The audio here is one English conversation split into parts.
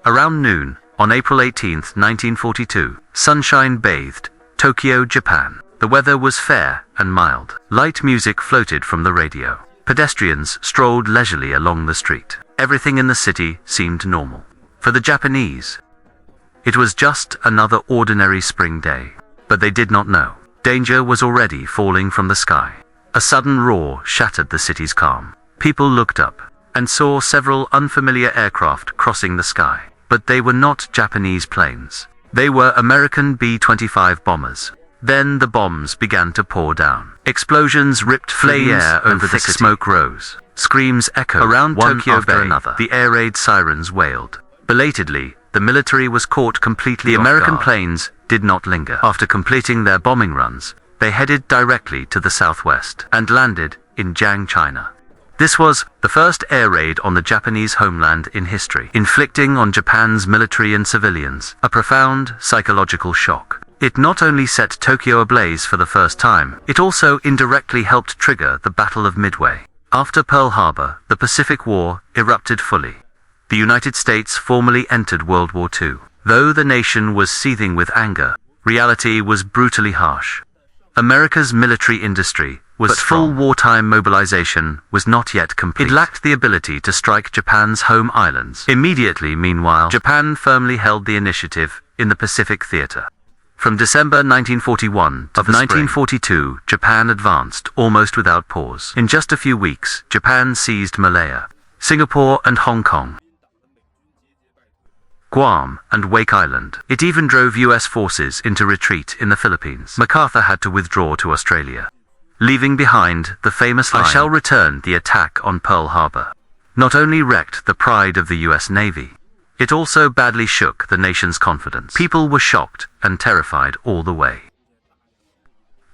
Around noon, on April 18, 1942, sunshine bathed Tokyo, Japan. The weather was fair and mild. Light music floated from the radio. Pedestrians strolled leisurely along the street. Everything in the city seemed normal. For the Japanese, it was just another ordinary spring day. But they did not know. Danger was already falling from the sky. A sudden roar shattered the city's calm. People looked up and saw several unfamiliar aircraft crossing the sky. But they were not Japanese planes. They were American B-25 bombers. Then the bombs began to pour down. Explosions ripped flame air over the city. Smoke rose. Screams echoed around Tokyo Bay. Another. The air raid sirens wailed. Belatedly, the military was caught completely off guard. The American planes did not linger. After completing their bombing runs, they headed directly to the southwest and landed in Jiang, China. This was the first air raid on the Japanese homeland in history, inflicting on Japan's military and civilians a profound psychological shock. It not only set Tokyo ablaze for the first time, it also indirectly helped trigger the Battle of Midway. After Pearl Harbor, the Pacific War erupted fully. The United States formally entered World War II. Though the nation was seething with anger, reality was brutally harsh. America's military industry was full. Wartime mobilization was not yet complete. It lacked the ability to strike Japan's home islands. Immediately, meanwhile, Japan firmly held the initiative in the Pacific theater. From December 1941 to 1942, Japan advanced almost without pause. In just a few weeks, Japan seized Malaya, Singapore and Hong Kong, Guam and Wake Island. It even drove US forces into retreat in the Philippines. MacArthur had to withdraw to Australia, leaving behind the famous line, "I shall return." The attack on Pearl Harbor not only wrecked the pride of the US Navy, it also badly shook the nation's confidence. People were shocked and terrified all the way.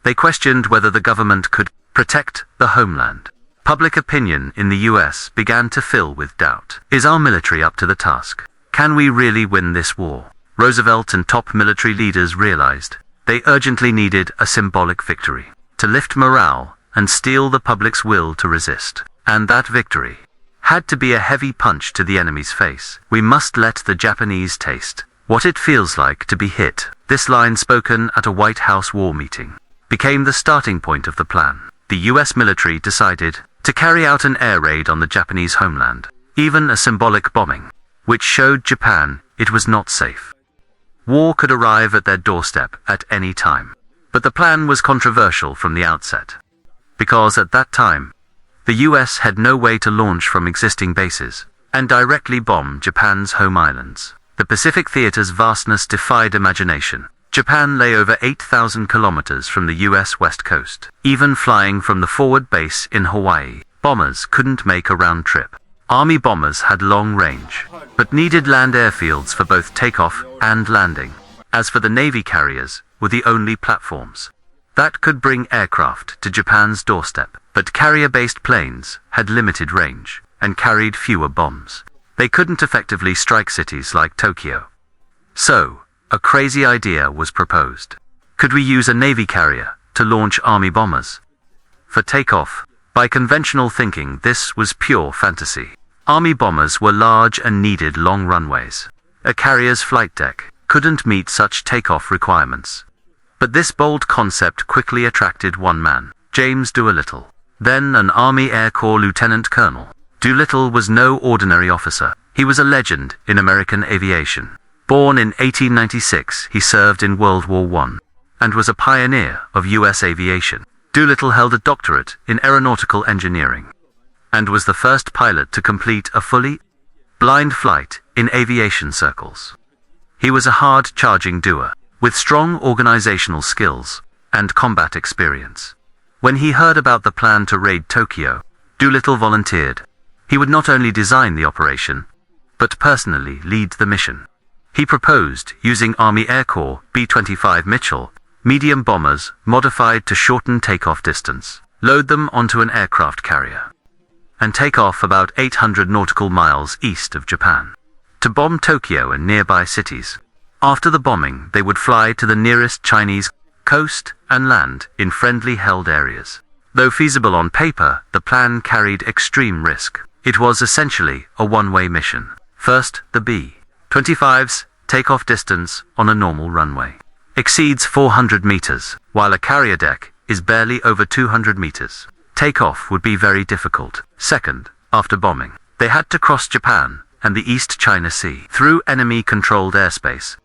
They questioned whether the government could protect the homeland. Public opinion in the US began to fill with doubt. Is our military up to the task? Can we really win this war? Roosevelt and top military leaders realized they urgently needed a symbolic victory to lift morale and steel the public's will to resist. And that victory had to be a heavy punch to the enemy's face. "We must let the Japanese taste what it feels like to be hit." This line, spoken at a White House war meeting, became the starting point of the plan. The US military decided to carry out an air raid on the Japanese homeland, even a symbolic bombing, which showed Japan it was not safe. War could arrive at their doorstep at any time. But the plan was controversial from the outset, because at that time, the US had no way to launch from existing bases and directly bomb Japan's home islands. The Pacific theater's vastness defied imagination. Japan lay over 8,000 kilometers from the US west coast. Even flying from the forward base in Hawaii, bombers couldn't make a round trip. Army bombers had long range, but needed land airfields for both takeoff and landing. As for the Navy, carriers were the only platforms that could bring aircraft to Japan's doorstep. But carrier-based planes had limited range and carried fewer bombs. They couldn't effectively strike cities like Tokyo. So, a crazy idea was proposed. Could we use a Navy carrier to launch Army bombers for takeoff? By conventional thinking, this was pure fantasy. Army bombers were large and needed long runways. A carrier's flight deck couldn't meet such takeoff requirements. But this bold concept quickly attracted one man, James Doolittle, then an Army Air Corps lieutenant colonel. Doolittle was no ordinary officer. He was a legend in American aviation. Born in 1896, he served in World War I and was a pioneer of US aviation. Doolittle held a doctorate in aeronautical engineering and was the first pilot to complete a fully blind flight in aviation circles. He was a hard-charging doer with strong organizational skills and combat experience. When he heard about the plan to raid Tokyo, Doolittle volunteered. He would not only design the operation, but personally lead the mission. He proposed using Army Air Corps B-25 Mitchell medium bombers modified to shorten takeoff distance, load them onto an aircraft carrier, and take off about 800 nautical miles east of Japan to bomb Tokyo and nearby cities. After the bombing, they would fly to the nearest Chinese coast and land in friendly held areas. Though feasible on paper, the plan carried extreme risk. It was essentially a one-way mission. First, the 25's takeoff distance on a normal runway exceeds 400 meters, while a carrier deck is barely over 200 meters. Takeoff would be very difficult. Second, after bombing, they had to cross Japan and the East China Sea through enemy-controlled airspace,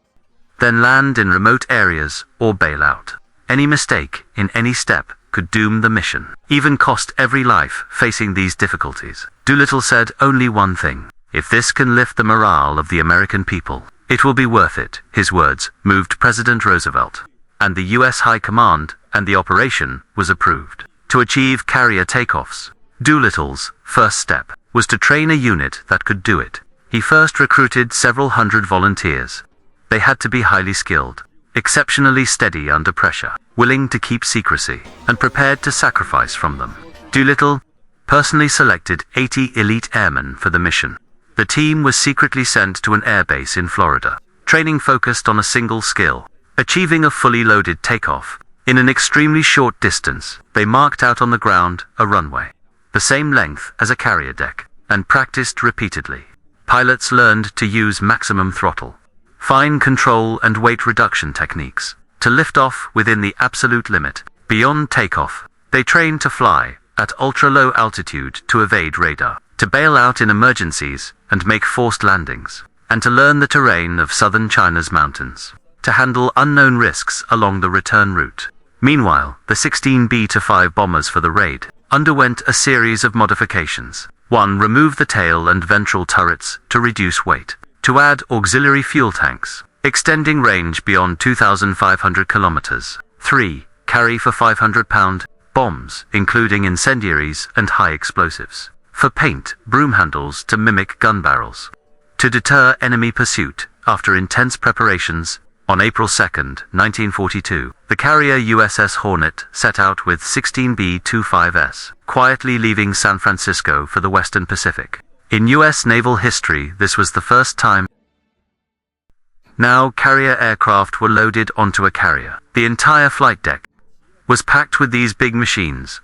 then land in remote areas or bail out. Any mistake in any step could doom the mission, even cost every life facing these difficulties. Doolittle said only one thing: if this can lift the morale of the American people, it will be worth it. His words moved President Roosevelt, and the U.S. High Command, and the operation was approved. To achieve carrier takeoffs, Doolittle's first step was to train a unit that could do it. He first recruited several hundred volunteers. They had to be highly skilled, exceptionally steady under pressure, willing to keep secrecy, and prepared to sacrifice from them. Doolittle personally selected 80 elite airmen for the mission. The team was secretly sent to an airbase in Florida. Training focused on a single skill: achieving a fully loaded takeoff. In an extremely short distance, they marked out on the ground a runway, the same length as a carrier deck, and practiced repeatedly. Pilots learned to use maximum throttle, fine control and weight reduction techniques to lift off within the absolute limit. Beyond takeoff, they trained to fly at ultra-low altitude to evade radar, to bail out in emergencies and make forced landings, and to learn the terrain of southern China's mountains, to handle unknown risks along the return route. Meanwhile, the 16 B-5 bombers for the raid underwent a series of modifications. 1. Remove the tail and ventral turrets to reduce weight. To add auxiliary fuel tanks, extending range beyond 2,500 kilometers. 3. Carry for 500-pound bombs, including incendiaries and high explosives. For paint, broom handles to mimic gun barrels. To deter enemy pursuit, after intense preparations, on April 2, 1942, the carrier USS Hornet set out with 16 B-25s, quietly leaving San Francisco for the Western Pacific. In U.S. naval history, this was the first time. Now carrier aircraft were loaded onto a carrier. The entire flight deck was packed with these big machines.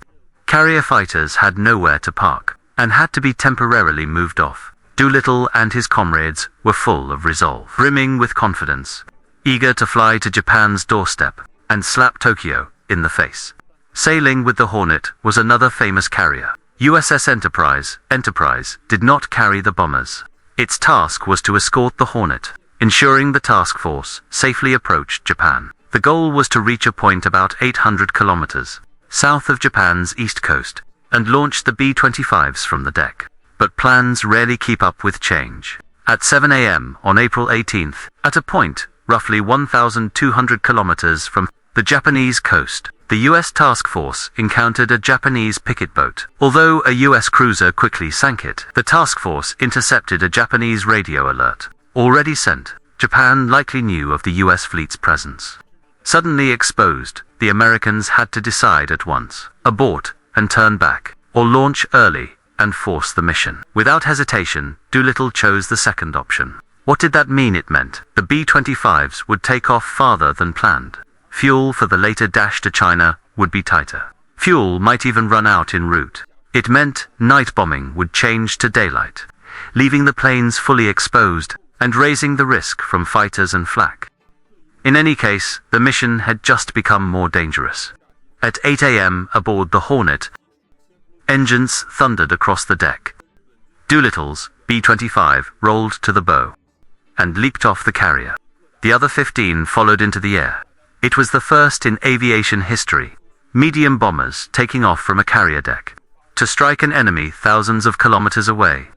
Carrier fighters had nowhere to park, and had to be temporarily moved off. Doolittle and his comrades were full of resolve, brimming with confidence, eager to fly to Japan's doorstep and slap Tokyo in the face. Sailing with the Hornet was another famous carrier, USS Enterprise. Enterprise did not carry the bombers. Its task was to escort the Hornet, ensuring the task force safely approached Japan. The goal was to reach a point about 800 kilometers south of Japan's east coast and launch the B-25s from the deck. But plans rarely keep up with change. At 7 a.m. on April 18th, at a point roughly 1,200 kilometers from the Japanese coast, the U.S. task force encountered a Japanese picket boat. Although a U.S. cruiser quickly sank it, the task force intercepted a Japanese radio alert already sent. Japan likely knew of the U.S. fleet's presence. Suddenly exposed, the Americans had to decide at once: abort and turn back, or launch early and force the mission. Without hesitation, Doolittle chose the second option. What did that mean? It meant the B-25s would take off farther than planned. Fuel for the later dash to China would be tighter. Fuel might even run out en route. It meant night bombing would change to daylight, leaving the planes fully exposed and raising the risk from fighters and flak. In any case, the mission had just become more dangerous. At 8 a.m. aboard the Hornet, engines thundered across the deck. Doolittle's B-25 rolled to the bow and leaped off the carrier. The other 15 followed into the air. It was the first in aviation history, medium bombers taking off from a carrier deck to strike an enemy thousands of kilometers away.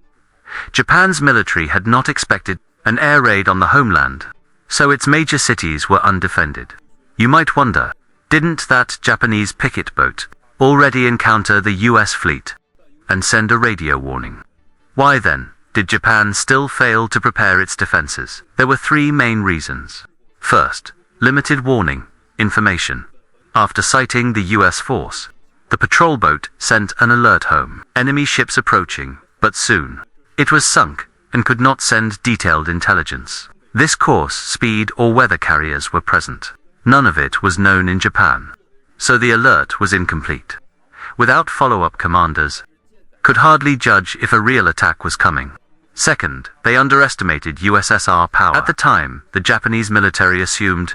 Japan's military had not expected an air raid on the homeland, so its major cities were undefended. You might wonder, didn't that Japanese picket boat already encounter the U.S. fleet and send a radio warning? Why then did Japan still fail to prepare its defenses? There were three main reasons. First, limited warning information. After sighting the U.S. force, the patrol boat sent an alert home: enemy ships approaching, but soon. It was sunk and could not send detailed intelligence. This course, speed, or weather carriers were present. None of it was known in Japan, so the alert was incomplete. Without follow-up, commanders could hardly judge if a real attack was coming. Second, they underestimated USSR power. At the time, the Japanese military assumed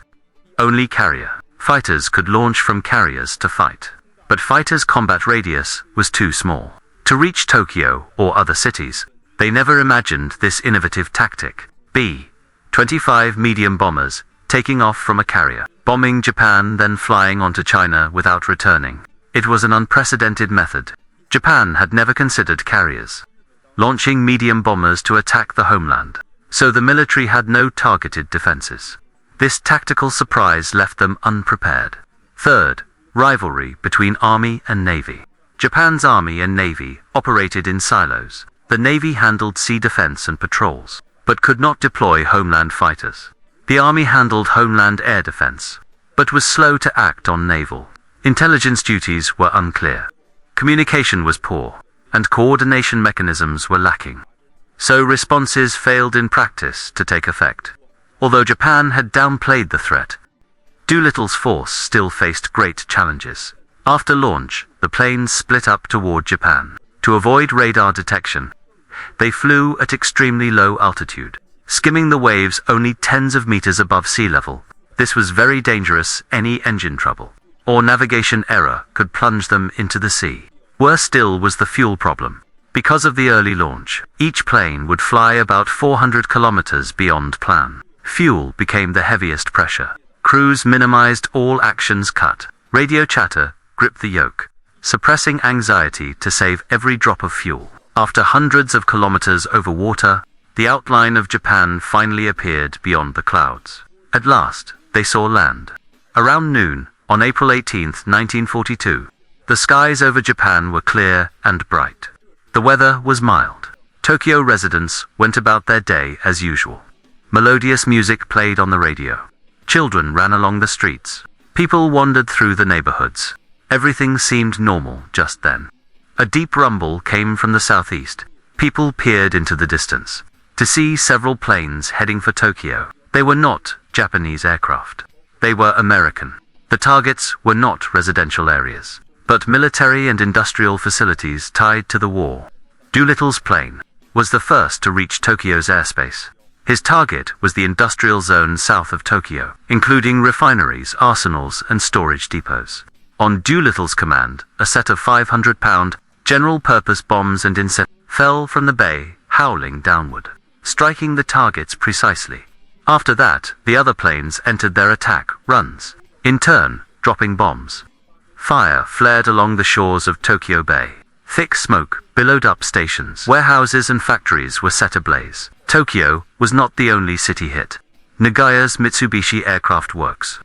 only carrier fighters could launch from carriers to fight. But fighters' combat radius was too small to reach Tokyo or other cities. They never imagined this innovative tactic. B-25 medium bombers taking off from a carrier, bombing Japan, then flying onto China without returning. It was an unprecedented method. Japan had never considered carriers launching medium bombers to attack the homeland, so the military had no targeted defenses. This tactical surprise left them unprepared. Third, rivalry between Army and Navy. Japan's Army and Navy operated in silos. The Navy handled sea defense and patrols, but could not deploy homeland fighters. The Army handled homeland air defense, but was slow to act on naval. Intelligence duties were unclear. Communication was poor, and coordination mechanisms were lacking. So responses failed in practice to take effect. Although Japan had downplayed the threat, Doolittle's force still faced great challenges. After launch, the planes split up toward Japan. To avoid radar detection, they flew at extremely low altitude, skimming the waves only tens of meters above sea level. This was very dangerous. Any engine trouble or navigation error could plunge them into the sea. Worse still was the fuel problem. Because of the early launch, each plane would fly about 400 kilometers beyond plan. Fuel became the heaviest pressure. Crews minimized all actions, cut radio chatter, gripped the yoke, suppressing anxiety to save every drop of fuel. After hundreds of kilometers over water, the outline of Japan finally appeared beyond the clouds. At last, they saw land. Around noon, on April 18, 1942, the skies over Japan were clear and bright. The weather was mild. Tokyo residents went about their day as usual. Melodious music played on the radio. Children ran along the streets. People wandered through the neighborhoods. Everything seemed normal just then. A deep rumble came from the southeast. People peered into the distance to see several planes heading for Tokyo. They were not Japanese aircraft. They were American. The targets were not residential areas, but military and industrial facilities tied to the war. Doolittle's plane was the first to reach Tokyo's airspace. His target was the industrial zone south of Tokyo, including refineries, arsenals, and storage depots. On Doolittle's command, a set of 500-pound general-purpose bombs and insect fell from the bay, howling downward, striking the targets precisely. After that, the other planes entered their attack runs, in turn, dropping bombs. Fire flared along the shores of Tokyo Bay. Thick smoke billowed up stations. Warehouses and factories were set ablaze. Tokyo was not the only city hit. Nagaya's Mitsubishi Aircraft Works,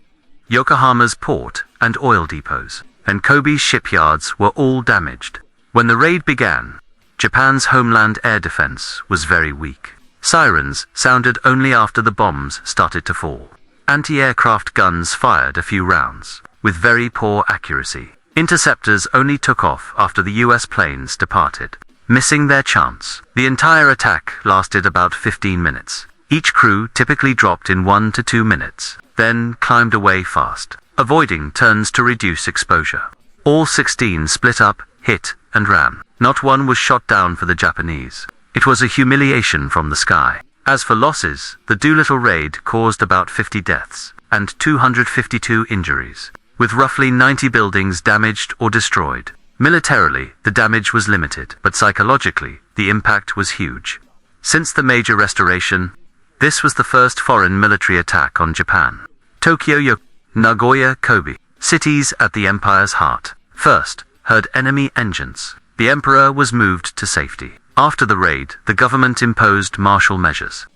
Yokohama's port and oil depots, and Kobe's shipyards were all damaged. When the raid began, Japan's homeland air defense was very weak. Sirens sounded only after the bombs started to fall. Anti-aircraft guns fired a few rounds, with very poor accuracy. Interceptors only took off after the US planes departed, missing their chance. The entire attack lasted about 15 minutes. Each crew typically dropped in 1 to 2 minutes, then climbed away fast, avoiding turns to reduce exposure. All 16 split up, hit, and ran. Not one was shot down for the Japanese. It was a humiliation from the sky. As for losses, the Doolittle Raid caused about 50 deaths and 252 injuries, with roughly 90 buildings damaged or destroyed. Militarily, the damage was limited, but psychologically, the impact was huge. Since the major restoration, this was the first foreign military attack on Japan. Tokyo, Nagoya, Kobe, cities at the empire's heart, first heard enemy engines. The emperor was moved to safety. After the raid, the government imposed martial measures.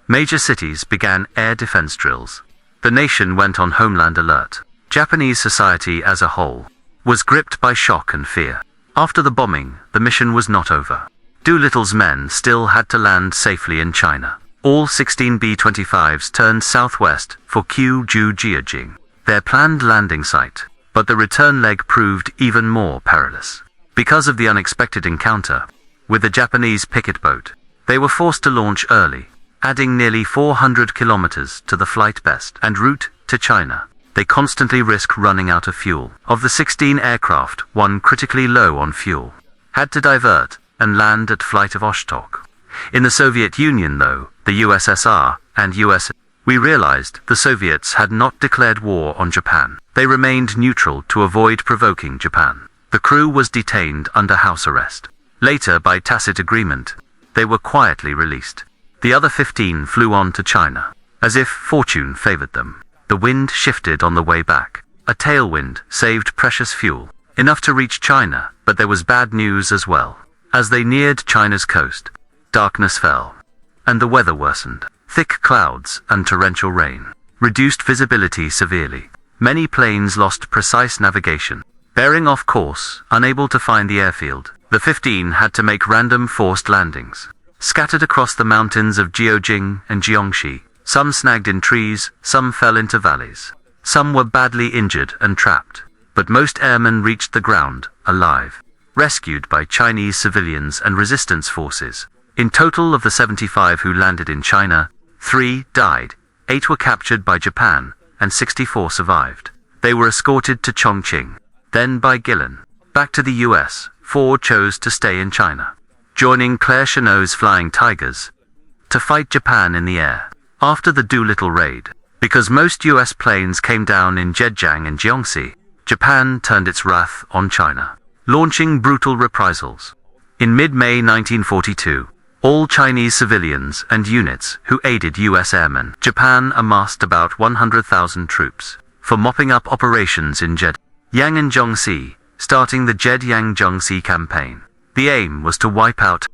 Major cities began air defense drills. The nation went on homeland alert. Japanese society as a whole was gripped by shock and fear. After the bombing, the mission was not over. Doolittle's men still had to land safely in China. All 16 B-25s turned southwest for Jiujing, their planned landing site, but the return leg proved even more perilous. Because of the unexpected encounter with the Japanese picket boat, they were forced to launch early, adding nearly 400 kilometers to the flight best and route to China. They constantly risked running out of fuel. Of the 16 aircraft, one critically low on fuel had to divert and land at Flight of Oshtok. In the Soviet Union, though, the USSR, and US, we realized the Soviets had not declared war on Japan. They remained neutral to avoid provoking Japan. The crew was detained under house arrest. Later, by tacit agreement, they were quietly released. The other 15 flew on to China, as if fortune favored them. The wind shifted on the way back. A tailwind saved precious fuel, enough to reach China, but there was bad news as well. As they neared China's coast, darkness fell, and the weather worsened. Thick clouds and torrential rain reduced visibility severely. Many planes lost precise navigation. Bearing off course, unable to find the airfield, the 15 had to make random forced landings. Scattered across the mountains of Jiaojing and Jiangxi, some snagged in trees, some fell into valleys. Some were badly injured and trapped, but most airmen reached the ground, alive, rescued by Chinese civilians and resistance forces. In total of the 75 who landed in China, 3 died, 8 were captured by Japan, and 64 survived. They were escorted to Chongqing, then by Guilin, back to the US. 4 chose to stay in China, joining Claire Chennault's Flying Tigers, to fight Japan in the air. After the Doolittle Raid, because most US planes came down in Zhejiang and Jiangxi, Japan turned its wrath on China, launching brutal reprisals. In mid-May 1942, all Chinese civilians and units who aided US airmen, Japan amassed about 100,000 troops for mopping up operations in Zhejiang and Jiangxi, starting the Zhejiang-Jiangxi campaign. The aim was to wipe out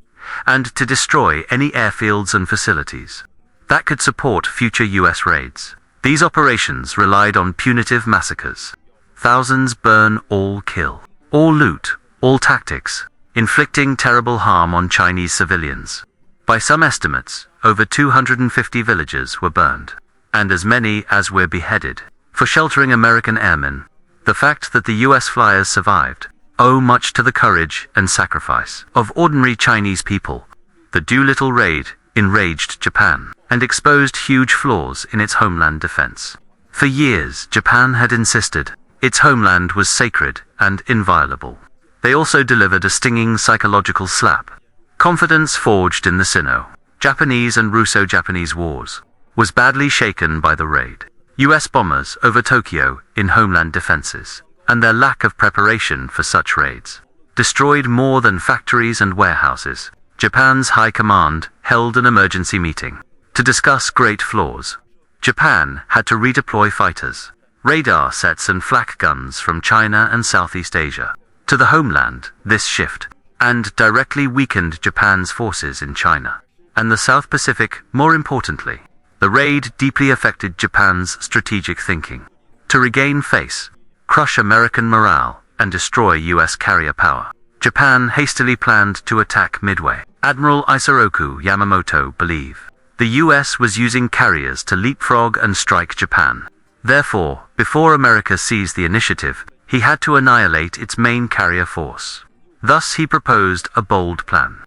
and to destroy any airfields and facilities that could support future US raids. These operations relied on punitive massacres. Thousands burn, all kill, all loot, all tactics, inflicting terrible harm on Chinese civilians. By some estimates, over 250 villages were burned, and as many as were beheaded. For sheltering American airmen, the fact that the US flyers survived owe much to the courage and sacrifice of ordinary Chinese people. The Doolittle Raid enraged Japan and exposed huge flaws in its homeland defense. For years, Japan had insisted its homeland was sacred and inviolable. They also delivered a stinging psychological slap. Confidence forged in the Sino-Japanese and Russo-Japanese wars was badly shaken by the raid. US bombers over Tokyo in homeland defenses, and their lack of preparation for such raids, destroyed more than factories and warehouses. Japan's high command held an emergency meeting to discuss great flaws. Japan had to redeploy fighters, radar sets and flak guns from China and Southeast Asia to the homeland. This shift and directly weakened Japan's forces in China and the South Pacific. More importantly, the raid deeply affected Japan's strategic thinking. To regain face, crush American morale, and destroy US carrier power, Japan hastily planned to attack Midway. Admiral Isoroku Yamamoto believed the US was using carriers to leapfrog and strike Japan. Therefore, before America seized the initiative, he had to annihilate its main carrier force. Thus he proposed a bold plan.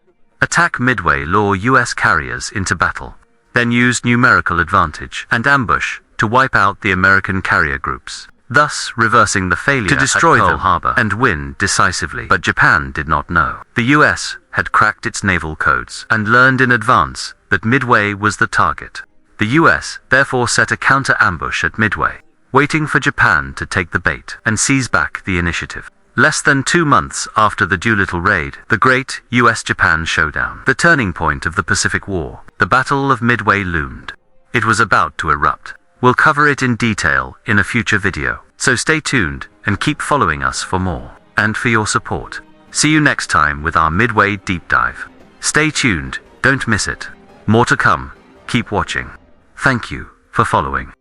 Attack Midway, lure US carriers into battle, then use numerical advantage and ambush to wipe out the American carrier groups, thus reversing the failure to destroy Pearl Harbor and win decisively. But Japan did not know. The US had cracked its naval codes and learned in advance that Midway was the target. The US therefore set a counter-ambush at Midway, waiting for Japan to take the bait and seize back the initiative. Less than 2 months after the Doolittle Raid, the great US-Japan showdown, the turning point of the Pacific War, the Battle of Midway loomed. It was about to erupt. We'll cover it in detail in a future video, so stay tuned and keep following us for more, and for your support. See you next time with our Midway deep dive. Stay tuned, don't miss it. More to come. Keep watching. Thank you for following.